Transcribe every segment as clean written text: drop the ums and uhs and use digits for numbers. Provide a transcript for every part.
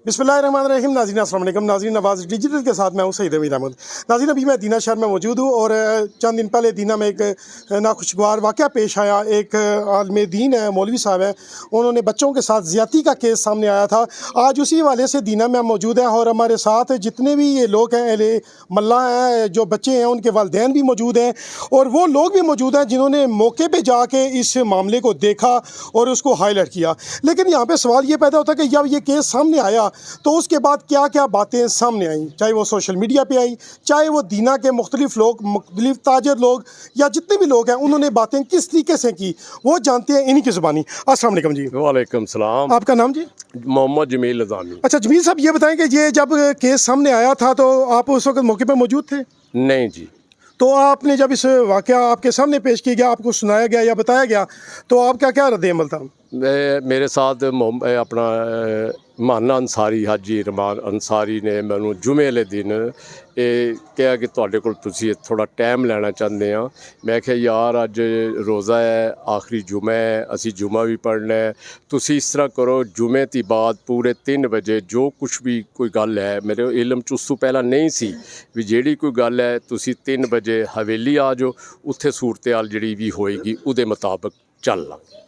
बिस्मिल्लाहिर्रहमानिर्रहीम। नाज़रीन अस्सलाम वालेकुम। नाज़रीन नवाज़ डिजिटल के साथ मैं हूँ सईद अमीर अहमद। नाज़रीन अभी मैं दीना शहर में मौजूद हूँ और चंद दिन पहले दीना में एक नाखुशगवार वाक़या पेश आया। एक आलिम दीन है, मौलवी साहब है, उन्होंने बच्चों के साथ ज़्यादती का केस सामने आया था। आज उसी हवाले से दीना में मौजूद है और हमारे साथ जितने भी ये लोग हैं, अहले मल्ला हैं, जो बच्चे हैं उनके वालिदैन भी मौजूद हैं और वो लोग भी मौजूद हैं जिन्होंने मौके पर जाके इस मामले को देखा और उसको हाईलाइट किया। लेकिन यहाँ पर सवाल ये पैदा होता है कि जब ये केस सामने आया तो उसके बाद क्या क्या बातें सामने आईं, चाहे वो सोशल मीडिया पे आई, चाहे वो दीना के मुख्तलिफ लोग, मुख्तलिफ ताजर लोग या जितने भी लोग हैं, उन्होंने बातें किस तरीके से की वो जानते हैं इन्हीं की ज़ुबानी। अस्सलाम वालेकुम जी। वालेकुम सलाम। आपका नाम जी? मोहम्मद जमील निज़ामी। अच्छा जमील साहब, ये बताएं कि ये जब केस सामने आया था तो आप उस वक्त मौके पर मौजूद थे? नहीं जी। तो आपने जब इस वाक़या आपके सामने पेश किया गया, आपको सुनाया गया या बताया गया, तो आपका क्या रद्द-ए-अमल था? मेरे साथ अपना माना अंसारी, हाजी रमान अंसारी ने मैनू जुमे वाले दिन कहा कि तुहाडे कोल तुसीं थोड़ा टाइम लेना चाहते हैं। मैं कहा यार अज रोज़ा है, आखिरी जुमा है, असी जुमा भी पढ़ना है, तुसीं इस तरह करो जुमे ती बाद पूरे 3 बजे जो कुछ भी कोई गल है, मेरे इलम च उस तो पहला नहीं सी भी जेड़ी कोई गल है तुसीं 3 बजे हवेली आ जाओ, उत्थे सूरत हाल जिहड़ी भी होएगी उहदे मुताबिक चल लांगे।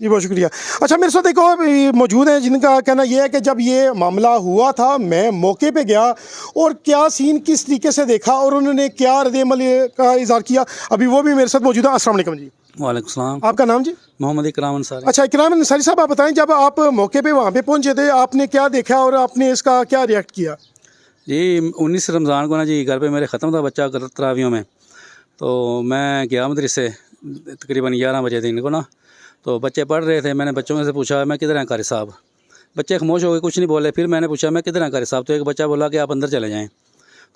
जी बहुत शुक्रिया। अच्छा मेरे साथ एक और भी मौजूद है जिनका कहना यह है कि जब ये मामला हुआ था मैं मौके पे गया और क्या सीन किस तरीके से देखा और उन्होंने क्या रद्द-ए-अमल का इज़हार किया, अभी वो भी मेरे साथ मौजूद है। अस्सलाम वालेकुम जी। वालेकुम सलाम। आपका नाम जी? मोहम्मद इकराम अंसारी। अच्छा इकराम अंसारी साहब, आप बताएं जब आप मौके पे वहाँ पे पहुँचे थे आपने क्या देखा और आपने इसका क्या रिएक्ट किया? जी 19 रमज़ान को ना जी घर पे मेरे ख़त्म था बच्चा तरावियों में, तो मैं गया मदरसे तकरीबन 11 बजे दिन को ना, तो बच्चे पढ़ रहे थे। मैंने बच्चों में से पूछा मैं किधर हैं कारी साहब? बच्चे खामोश हो गए, कुछ नहीं बोले। फिर मैंने पूछा मैं किधर हैं कारी साहब? तो एक बच्चा बोला कि आप अंदर चले जाएँ।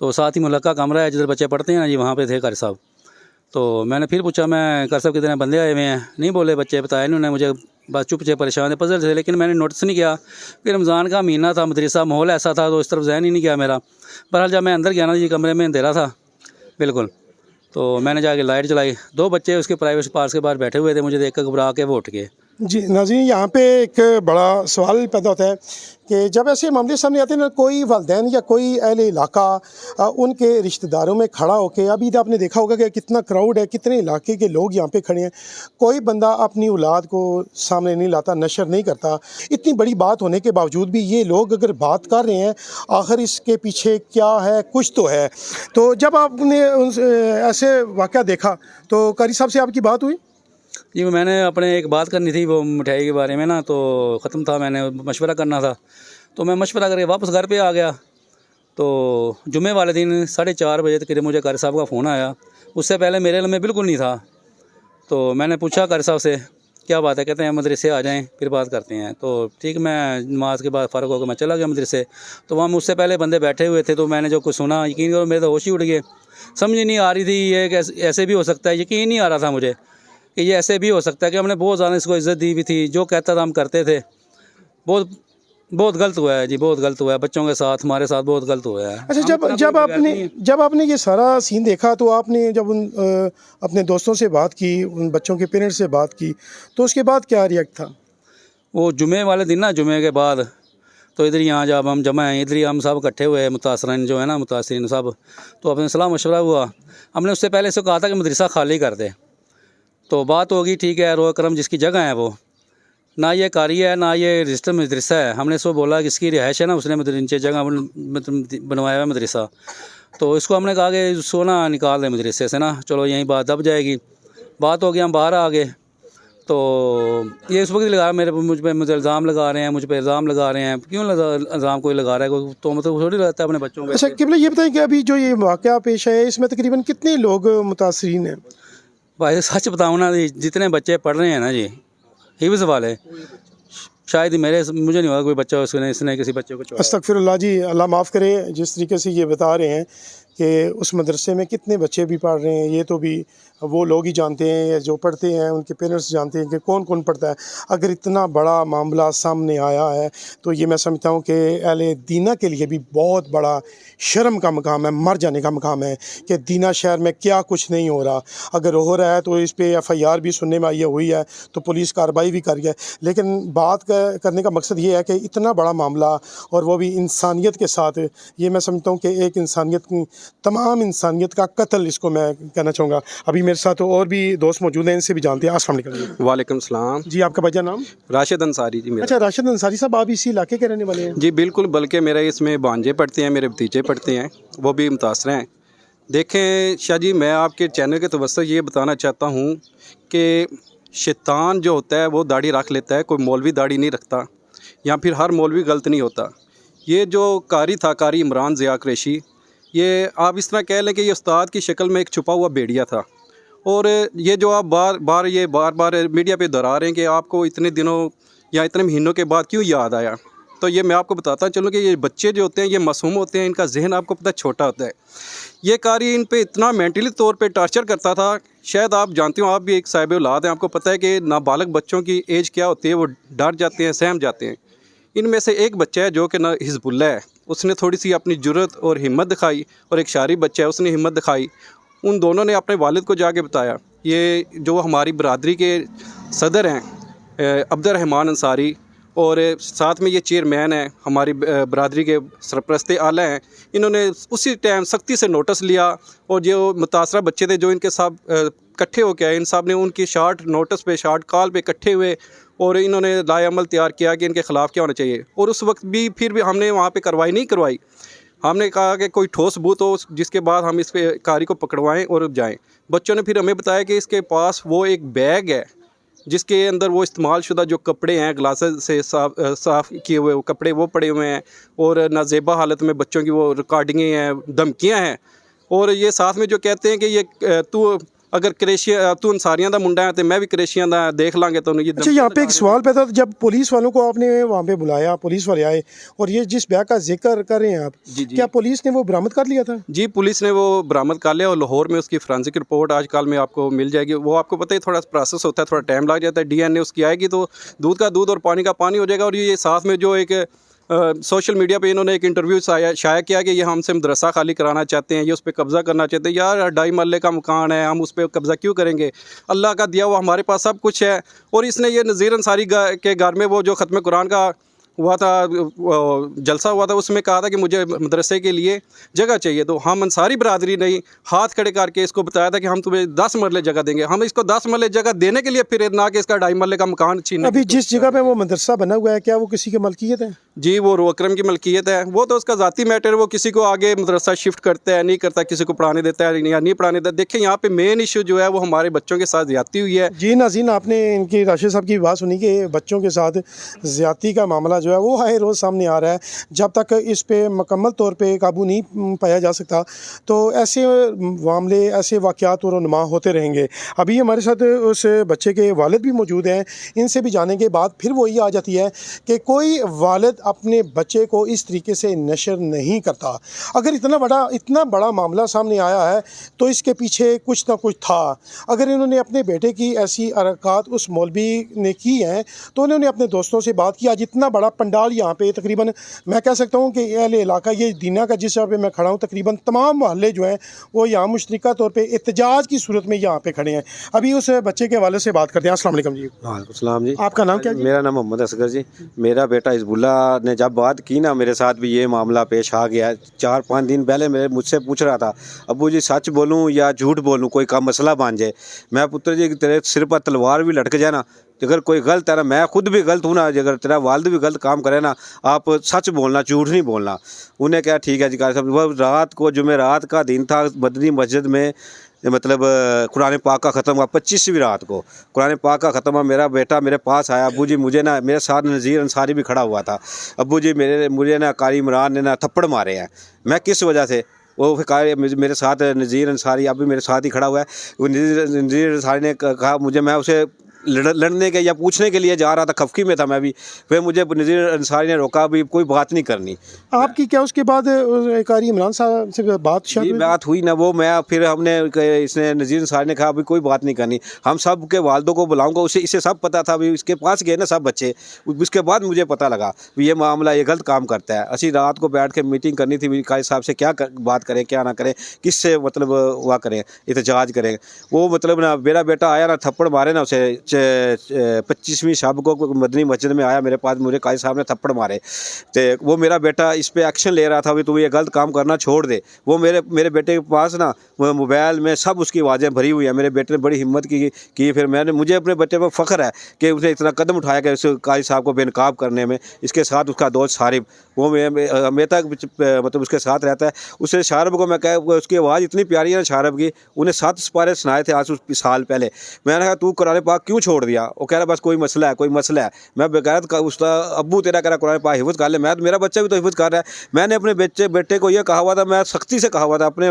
तो साथ ही मुलक्का कमरा है जिधर बच्चे पढ़ते हैं ना जी, वहाँ पे थे कारी साहब। तो मैंने फिर पूछा मैं कारी साहब किधर हैं? बंदे आए हुए हैं। नहीं बोले बच्चे, बताया नहीं उन्होंने मुझे, बस चुप से परेशान पजल थे। लेकिन मैंने नोटिस नहीं किया कि रमज़ान का महीना था, मदरसा माहौल ऐसा था, तो इस तरफ ज़हन ही नहीं गया मेरा। बहरहाल जब मैं अंदर गया ना जी, कमरे में अंधेरा था बिल्कुल, तो मैंने जाके लाइट जलाई। 2 बच्चे उसके प्राइवेट पार्ट्स के बाहर बैठे हुए थे, मुझे देख कर घबरा के वो उठ गए। जी नाज़रीन, यहाँ पे एक बड़ा सवाल पैदा होता है कि जब ऐसे मामले सामने आते हैं ना, कोई वालिदैन या कोई अहले इलाका उनके रिश्तेदारों में खड़ा होकर, अभी तो आपने देखा होगा कि कितना क्राउड है, कितने इलाके के लोग यहाँ पे खड़े हैं, कोई बंदा अपनी औलाद को सामने नहीं लाता, नशर नहीं करता। इतनी बड़ी बात होने के बावजूद भी ये लोग अगर बात कर रहे हैं, आखिर इसके पीछे क्या है, कुछ तो है। तो जब आपने ऐसे वाक़या देखा तो कारी साहब से आपकी बात हुई? जी मैंने अपने एक बात करनी थी वो मिठाई के बारे में ना, तो ख़त्म था, मैंने मशवरा करना था, तो मैं मशवरा करके वापस घर पे आ गया। तो जुमे वाले दिन 4:30 बजे तक मुझे कारी साहब का फ़ोन आया। उससे पहले मेरे इल्म में बिल्कुल नहीं था। तो मैंने पूछा कारी साहब से क्या बात है? कहते हैं मदरसे आ जाएं फिर बात करते हैं। तो ठीक, मैं नमाज के बाद फ़ारग होकर मैं चला गया मदरसे। तो वहाँ मुझसे पहले बंदे बैठे हुए थे, तो मैंने जो कुछ सुना, यकीन करो मेरे तो होश ही उड़ गए। समझ नहीं आ रही थी ये ऐसे भी हो सकता है, यकीन नहीं आ रहा था मुझे कि ये ऐसे भी हो सकता है कि हमने बहुत ज़्यादा इसको इज़्ज़त दी हुई थी, जो कहता था हम करते थे। बहुत गलत हुआ है जी, बहुत गलत हुआ है बच्चों के साथ, हमारे साथ बहुत गलत हुआ है। अच्छा जब आपने ये सारा सीन देखा तो आपने जब उन अपने दोस्तों से बात की, उन बच्चों के पेरेंट्स से बात की, तो उसके बाद क्या रिएक्ट था? वो जुमे वाले दिन ना, जुमे के बाद तो इधर यहाँ जब हम जमा हैं, इधर ही हम सब इकट्ठे हुए, मुतासरीन जो है ना, मुतासरीन सब, तो अपने सलाह मशवरा हुआ। हमने उससे पहले इसको कहा था कि मदरसा खाली कर दे, तो बात होगी ठीक है, रोज़ करम जिसकी जगह है वो, ना ये कारी है ना ये रजिस्टर मदरसा है। हमने इसको बोला कि इसकी रिहाइश है ना, उसने नीचे जगह बनवाया हुआ मदरसा, तो इसको हमने कहा कि उसको ना निकाल दे मदरसे से ना, चलो यहीं बात दब जाएगी। बात हो गई, हम बाहर आ गए। तो ये इस वक्त लगा मुझे इल्ज़ाम लगा रहे हैं, मुझ पर इल्ज़ाम लगा रहे हैं। क्यों इल्ज़ाम कोई लगा रहा है? कोई तो मतलब थोड़ी रहता है अपने बच्चों पे। अच्छा किबला ये बताएं कि अभी जो ये वाक़या पेश है इसमें तकरीबन कितने लोग मुतासरीन हैं? भाई सच बताऊँ ना जी, जितने बच्चे पढ़ रहे हैं ना जी, हिफ्ज़ वाले, शायद मुझे नहीं होगा कोई बच्चा इसने किसी बच्चे को। अस्तगफिरुल्लाह जी, अल्लाह माफ़ करे। जिस तरीके से ये बता रहे हैं کہ اس مدرسے میں کتنے بچے بھی پڑھ رہے ہیں یہ تو بھی وہ لوگ ہی جانتے ہیں، یا جو پڑھتے ہیں ان کے پیرنٹس جانتے ہیں کہ کون کون پڑھتا ہے۔ اگر اتنا بڑا معاملہ سامنے آیا ہے تو یہ میں سمجھتا ہوں کہ اہل دینہ کے لیے بھی بہت بڑا شرم کا مقام ہے، مر جانے کا مقام ہے کہ دینہ شہر میں کیا کچھ نہیں ہو رہا۔ اگر ہو رہا ہے تو اس پہ FIR بھی سننے میں یہ ہوئی ہے تو پولیس کارروائی بھی کر گیا، لیکن بات کرنے کا مقصد یہ ہے کہ اتنا بڑا معاملہ اور وہ بھی انسانیت کے ساتھ، یہ میں سمجھتا ہوں کہ ایک انسانیت کی، تمام انسانیت کا قتل اس کو میں کہنا چاہوں گا۔ ابھی میرے ساتھ اور بھی دوست موجود ہیں، ان سے بھی جانتے ہیں۔ السلام علیکم جی۔ وعلیکم السلام جی آپ کا بھائی جان نام؟ راشد انصاری جی میرا۔ اچھا راشد انصاری صاحب، آپ اسی علاقے کے رہنے والے ہیں؟ جی بالکل، بلکہ میرے اس میں بھانجے پڑھتے ہیں، میرے بھتیجے پڑھتے ہیں، وہ بھی متاثر ہیں۔ دیکھیں شاہ جی، میں آپ کے چینل کے توسط یہ بتانا چاہتا ہوں کہ شیطان جو ہوتا ہے وہ داڑھی رکھ لیتا ہے، کوئی مولوی داڑھی نہیں رکھتا، یا پھر ہر مولوی غلط نہیں ہوتا۔ یہ جو قاری تھا، قاری عمران ضیاء قریشی، یہ آپ اس طرح کہہ لیں کہ یہ استاد کی شکل میں ایک چھپا ہوا بھیڑیا تھا۔ اور یہ جو آپ بار بار میڈیا پہ دہرا رہے ہیں کہ آپ کو اتنے دنوں یا اتنے مہینوں کے بعد کیوں یاد آیا، تو یہ میں آپ کو بتاتا چلوں کہ یہ بچے جو ہوتے ہیں یہ معصوم ہوتے ہیں، ان کا ذہن آپ کو پتہ چھوٹا ہوتا ہے۔ یہ قاری ان پہ اتنا مینٹلی طور پہ ٹارچر کرتا تھا، شاید آپ جانتے ہو، آپ بھی ایک صاحب اولاد ہیں، آپ کو پتہ ہے کہ نابالغ بچوں کی ایج کیا ہوتی ہے، وہ ڈر جاتے ہیں، سہم جاتے ہیں۔ ان میں سے ایک بچہ ہے جو کہ حزب اللہ ہے، اس نے تھوڑی سی اپنی جرت اور ہمت دکھائی، اور ایک شعری بچہ ہے، اس نے ہمت دکھائی۔ ان دونوں نے اپنے والد کو جا کے بتایا۔ یہ جو ہماری برادری کے صدر ہیں عبد الرحمن انصاری، اور ساتھ میں یہ چیئرمین ہیں، ہماری برادری کے سرپرست اعلیٰ ہیں، انہوں نے اسی ٹائم سختی سے نوٹس لیا، اور جو متاثرہ بچے تھے جو ان کے ساتھ اکٹھے ہو کے آئے، ان صاحب نے ان کی شارٹ نوٹس پہ، شارٹ کال پہ اکٹھے ہوئے، اور انہوں نے لائے عمل تیار کیا کہ ان کے خلاف کیا ہونا چاہیے۔ اور اس وقت بھی پھر بھی ہم نے وہاں پہ کارروائی نہیں کروائی، ہم نے کہا کہ کوئی ٹھوس ثبوت ہو جس کے بعد ہم اس پہ قاری کو پکڑوائیں اور جائیں۔ بچوں نے پھر ہمیں بتایا کہ اس کے پاس وہ ایک بیگ ہے جس کے اندر وہ استعمال شدہ جو کپڑے ہیں، گلاسز سے صاف کیے ہوئے وہ کپڑے وہ پڑے ہوئے ہیں، اور نازیبا حالت میں بچوں کی وہ ریکارڈنگیں ہیں، دھمکیاں ہیں۔ اور یہ ساتھ میں جو کہتے ہیں کہ یہ تو اگر تو انصاریاں دا منڈا ہے تو میں بھی قریشیاں دا، دیکھ لیں گے تو یہ۔ اچھا یہاں پہ ایک سوال پیدا تھا، جب پولیس والوں کو آپ نے وہاں پہ بلایا، پولیس والے آئے اور یہ جس بیگ کا ذکر کر رہے ہیں آپ، جی کیا پولیس نے وہ برآمد کر لیا تھا؟ جی پولیس نے وہ برآمد کر لیا، اور لاہور میں اس کی فرانسک رپورٹ آج کل میں آپ کو مل جائے گی۔ وہ آپ کو پتہ ہے تھوڑا پروسیس ہوتا ہے، تھوڑا ٹائم لگ جاتا ہے، DNA اس کی آئے گی تو دودھ کا دودھ اور پانی کا پانی ہو جائے گا۔ اور یہ ساتھ میں جو ایک سوشل میڈیا پہ انہوں نے ایک انٹرویو شائع کیا کہ یہ ہم سے مدرسہ خالی کرانا چاہتے ہیں، یہ اس پہ قبضہ کرنا چاہتے ہیں۔ یار 2.5 مرلے کا مکان ہے، ہم اس پہ قبضہ کیوں کریں گے؟ اللہ کا دیا ہوا ہمارے پاس سب کچھ ہے۔ اور اس نے یہ نذیر انصاری کے گھر میں وہ جو ختم قرآن کا ہوا تھا، جلسہ ہوا تھا، اس میں کہا تھا کہ مجھے مدرسے کے لیے جگہ چاہیے، تو ہم انصاری برادری نے ہاتھ کھڑے کر کے اس کو بتایا تھا کہ ہم تمہیں 10 مرلے جگہ دیں گے۔ ہم اس کو 10 مرلے جگہ دینے کے لیے پھر نہ کہ اس کا 2.5 مرلے کا مکان چھیننے۔ ابھی جس جگہ پہ وہ مدرسہ بنا ہوا ہے کیا وہ کسی کی ملکیت ہے؟ جی وہ رو اکرم کی ملکیت ہے، وہ تو اس کا ذاتی میٹر ہے، وہ کسی کو آگے مدرسہ شفٹ کرتا ہے نہیں کرتا، کسی کو پڑھانے دیتا ہے یا نہیں پڑھانے دیتا۔ دیکھیں یہاں پہ مین ایشو جو ہے وہ ہمارے بچوں کے ساتھ زیادتی ہوئی ہے۔ جی ناظرین، آپ نے ان کی راشد صاحب کی بات سنی کہ بچوں کے ساتھ زیادتی کا معاملہ جو ہے وہ آئے روز سامنے آ رہا ہے۔ جب تک اس پہ مکمل طور پہ قابو نہیں پایا جا سکتا تو ایسے معاملے، ایسے واقعات و رونما ہوتے رہیں گے۔ ابھی ہمارے ساتھ اس بچے کے والد بھی موجود ہیں، ان سے بھی جانیں گے بات۔ پھر وہی آ جاتی ہے کہ کوئی والد اپنے بچے کو اس طریقے سے نشر نہیں کرتا۔ اگر اتنا بڑا معاملہ سامنے آیا ہے تو اس کے پیچھے کچھ نہ کچھ تھا۔ اگر انہوں نے اپنے بیٹے کی ایسی حرکات اس مولوی نے کی ہیں تو انہوں نے اپنے دوستوں سے بات کی۔ آج اتنا بڑا پنڈال یہاں پہ تقریباً میں کہہ سکتا ہوں کہ اہل علاقہ یہ دینہ کا جس جگہ پہ میں کھڑا ہوں، تقریباً تمام محلے جو ہیں وہ یہاں مشترکہ طور پہ احتجاج کی صورت میں یہاں پہ کھڑے ہیں۔ ابھی اس بچے کے والد سے بات کرتے ہیں۔ السلام علیکم جی۔ وعلیکم السلام جی۔ آپ کا نام کیا جی؟ میرا نام محمد اصغر جی۔ میرا بیٹا حزب اللہ نے جب بات کی نا، میرے ساتھ بھی یہ معاملہ پیش آ گیا۔ 4-5 دن پہلے مجھ سے پوچھ رہا تھا، ابو جی سچ بولوں یا جھوٹ بولوں، کوئی کا مسئلہ بن جائے۔ میں پتر جی تیرے سر پر تلوار بھی لٹک جائے نا، اگر کوئی غلط ہے نا، میں خود بھی غلط ہوں نا، اگر تیرا والد بھی غلط کام کرے نا، آپ سچ بولنا، جھوٹ نہیں بولنا۔ انہیں کہا ٹھیک ہے جی قاری صاحب۔ وہ رات کو جمعرات کا دن تھا، مدنی مسجد میں مطلب قرآن پاک کا ختم ہوا، 25ویں رات کو قرآن پاک کا ختم ہوا۔ میرا بیٹا میرے پاس آیا، ابو جی مجھے نا، میرے ساتھ نذیر انصاری بھی کھڑا ہوا تھا، ابو جی مجھے نا قاری عمران نے نا تھپڑ مارے ہیں۔ میں کس وجہ سے؟ وہ میرے ساتھ نذیر انصاری اب بھی میرے ساتھ ہی کھڑا ہوا ہے۔ وہ نذیر انصاری نے کہا مجھے، میں اسے लड़ने के या पूछने के लिए जा रहा था, खफकी में था मैं भी, फिर मुझे नज़ीर अंसारी ने रोका, भी कोई बात नहीं करनी। आपकी क्या उसके बाद कारी इमरान साहब से बात जी शायद बात हुई ना, वो मैं फिर हमने इसने नज़ीर अंसारी ने कहा अभी कोई बात नहीं करनी, हम सब के वालदों को बुलाऊंगा, उसे इसे सब पता था, अभी इसके पास गए ना सब बच्चे, उसके बाद मुझे पता लगा भी ये मामला ये गलत काम करता है। असी रात को बैठ के मीटिंग करनी थी काजी साहब से, क्या बात करें क्या ना करें, किससे मतलब हुआ करें, एहतजाज करें। वो मतलब ना मेरा बेटा आया ना, थप्पड़ मारे ना उसे 25वीं शब को मदनी मस्जिद में आया मेरे पास, मुझे काजी साहब ने थप्पड़ मारे, तो वो मेरा बेटा इस पे एक्शन ले रहा था भी तू ये गलत काम करना छोड़ दे। वो मेरे बेटे के पास ना मोबाइल में सब उसकी आवाज़ें भरी हुई हैं। मेरे बेटे ने बड़ी हिम्मत की फिर मुझे अपने बच्चे पर फ़ख्र है कि उसने इतना कदम उठाया कि उस काजी साहब को बेनकाब करने में। इसके साथ उसका दोस्त शारिब, वो मैं तक मतलब उसके साथ रहता है। उससे शारब को मैं कह, उसकी आवाज़ इतनी प्यारी है ना शारब की, उन्हें 7 सिपारे सुनाए थे आज उस साल पहले। मैंने कहा तू कुरान पाक क्यों छोड़ दिया? वो कह रहा बस कोई मसला है, कोई मसला है। मैं बेगैरत का उसका अब्बू तेरा कह रहा कुरान पाक हिफ्ज़ कर ले, मैं मेरा बच्चा भी तो हिफ्ज़ कर रहा है। मैंने अपने बेटे को ये कहा हुआ था, मैं सख्ती से कहा हुआ था, अपने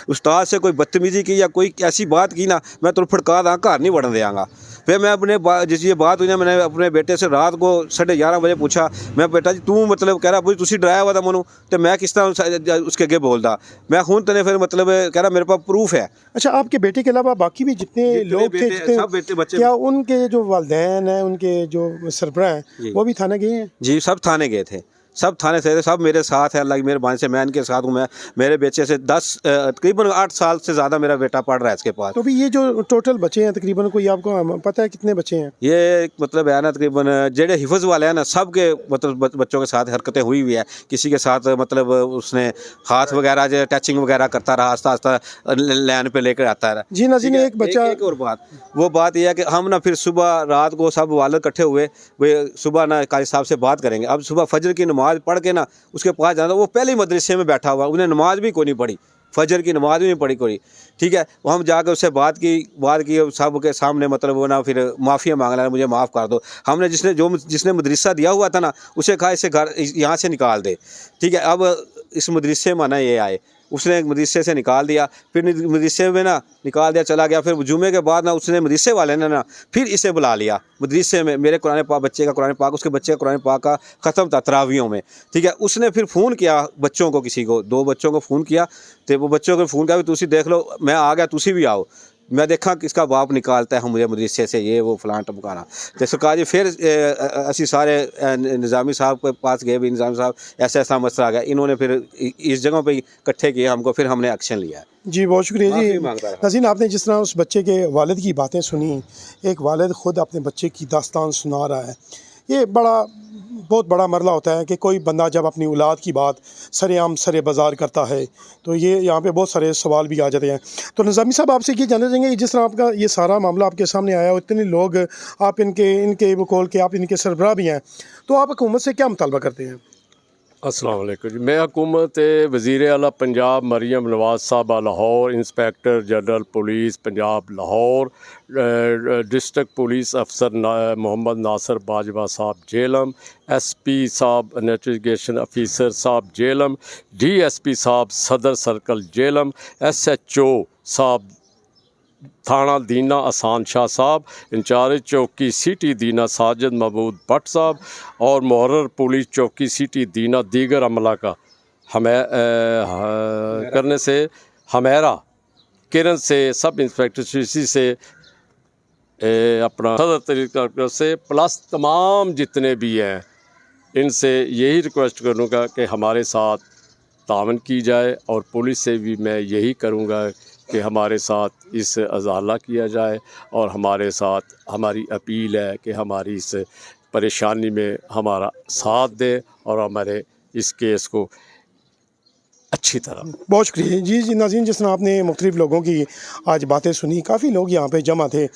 उस्ताद से कोई बदतमीज़ी की या कोई ऐसी बात की ना, मैं तो फटकार दूँगा, घर नहीं बढ़ने देंगा। फिर मैं अपने जिस ये बात हुई ना, मैंने अपने बेटे से रात को 11:30 बजे पूछा, मैं बेटा जी तू मतलब कह रहा भाई तुसी डराया हुआ था मनु, तो मैं किस तरह उसके अगे बोलता, मैं खून तने फिर मतलब कह रहा मेरे पास प्रूफ है। अच्छा, आपके बेटे के अलावा बाकी भी जितने लोग थे, सब बेटे बच्चे, क्या उनके जो वालिदैन हैं, उनके जो सरबराह हैं, वो भी थाने गए हैं? जी सब थाने गए थे, सब थाने से, सब मेरे साथ है, अल्लाह की मेहरबानी से मैं इनके साथ हूँ। मैं मेरे बच्चे से तकरीबन 8 साल से ज़्यादा मेरा बेटा पढ़ रहा है इसके पास। तो भी ये जो टोटल बच्चे हैं तकरीबन, कोई आपको पता है कितने बच्चे हैं? ये मतलब है ना तकरीबन जेड़े हिफ्ज़ वाले हैं ना, सब के मतलब बच्चों के साथ हरकतें हुई है। किसी के साथ मतलब उसने हाथ वगैरह जो टचिंग वगैरह करता रहा, आस्ता आस्ता लाइन पे लेकर आता रहा। जी नाज़रीन, एक बच्चा एक और बात, वो बात यह है कि हम ना फिर सुबह रात को सब वाले इकट्ठे हुए, वे सुबह ना काजी साहब से बात करेंगे। अब सुबह फजर की नमाज पढ़ के ना उसके पास जाना, वो पहले ही मदरसे में बैठा हुआ, उन्हें नमाज भी कोई नहीं पढ़ी, फजर की नमाज भी नहीं पढ़ी कोई, ठीक है। वो हम जाकर उससे बात की सब के सामने, मतलब वो ना फिर माफ़िया मांग रहा, मुझे माफ़ कर दो। हमने जिसने मदरसा दिया हुआ था ना, उसे कहा इसे घर यहाँ से निकाल दे, ठीक है। अब इस मदरसे में ना ये आए, उसने मदरसे से निकाल दिया, फिर मदरसे में ना निकाल दिया, चला गया। फिर जुमे के बाद ना उसने मदरसे वाले ने ना फिर इसे बुला लिया मदरसे में। मेरे कुरान पाक बच्चे का कुरान पाक, उसके बच्चे का कुरान पाक का ख़त्म था तरावियों में, ठीक है। उसने फिर फ़ोन किया बच्चों को, किसी को 2 बच्चों को फ़ोन किया, तो वो बच्चों को फ़ोन किया भी तुसी देख लो, मैं आ गया, तुसी भी आओ, मैं देखा किसका बाप निकालता है मुझे मदरसे से, ये वो फलां टमकाना। तो सरकार जी फिर असी सारे निज़ामी साहब के पास गए, भी निज़ामी साहब ऐसा मसला आ गया, इन्होंने फिर इस जगह पे इकट्ठे किए हमको, फिर हमने एक्शन लिया। जी बहुत शुक्रिया जी नाज़रीन, आपने जिस तरह उस बच्चे के वालिद की बातें सुनी, एक वालिद ख़ुद अपने बच्चे की दास्तान सुना रहा है। ये बहुत बड़ा मरला होता है कि कोई बंदा जब अपनी औलाद की बात सरेआम सरे बाज़ार करता है, तो ये यहाँ पे बहुत सारे सवाल भी आ जाते हैं। तो निज़ामी साहब, आपसे ये जानना चाहेंगे कि जिस तरह आपका ये सारा मामला आपके सामने आया और इतने लोग आप इनके बकौल के आप इनके सरबराह भी हैं, तो आप हुकूमत से क्या मुतालबा करते हैं? अस्सलाम वालेकुम जी। मैं हुकूमत वज़ीर आला पंजाब मरीम नवाज़ साहबा Lahore, inspector general police Punjab Lahore, district police अफसर मोहम्मद नासिर बाजवा साहब जेलम, SP साहब इन्वेस्टिगेशन ऑफिसर साहब जेलम, DSP साहब सदर सर्कल जेलम, SHO साहब थाना दीना आसान शाह साहब, इंचार्ज चौकी सिटी दीना साजिद महमूद भट्ट साहब और मुहर्रर पुलिस चौकी सिटी दीना दीगर अमला का करने से हमेरा किरण से सब इंस्पेक्टर सीसी से अपना सदर तरीका से प्लस तमाम जितने भी हैं, इनसे यही रिक्वेस्ट करूँगा कि हमारे साथ तावन की जाए, और पुलिस से भी मैं यही करूँगा कि हमारे साथ इस अजाला किया जाए, और हमारे साथ हमारी अपील है कि हमारी इस परेशानी में हमारा साथ दे और हमारे इस केस को अच्छी तरह। बहुत शुक्रिया जी नाज़रीन, जिस तरह आपने मुख्तलिफ़ लोगों की आज बातें सुनी, काफ़ी लोग यहाँ पे जमा थे,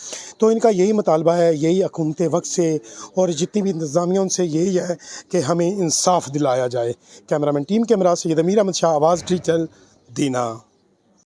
तो इनका यही मुतालबा है, यही हुकूमत वक्त से और जितनी भी इंतज़ामिया उनसे यही है कि हमें इंसाफ दिलाया जाए। कैमरामैन टीम के हमरा सैयद अमीर अहमद शाह, आवाज़ डिजिटल, दीना।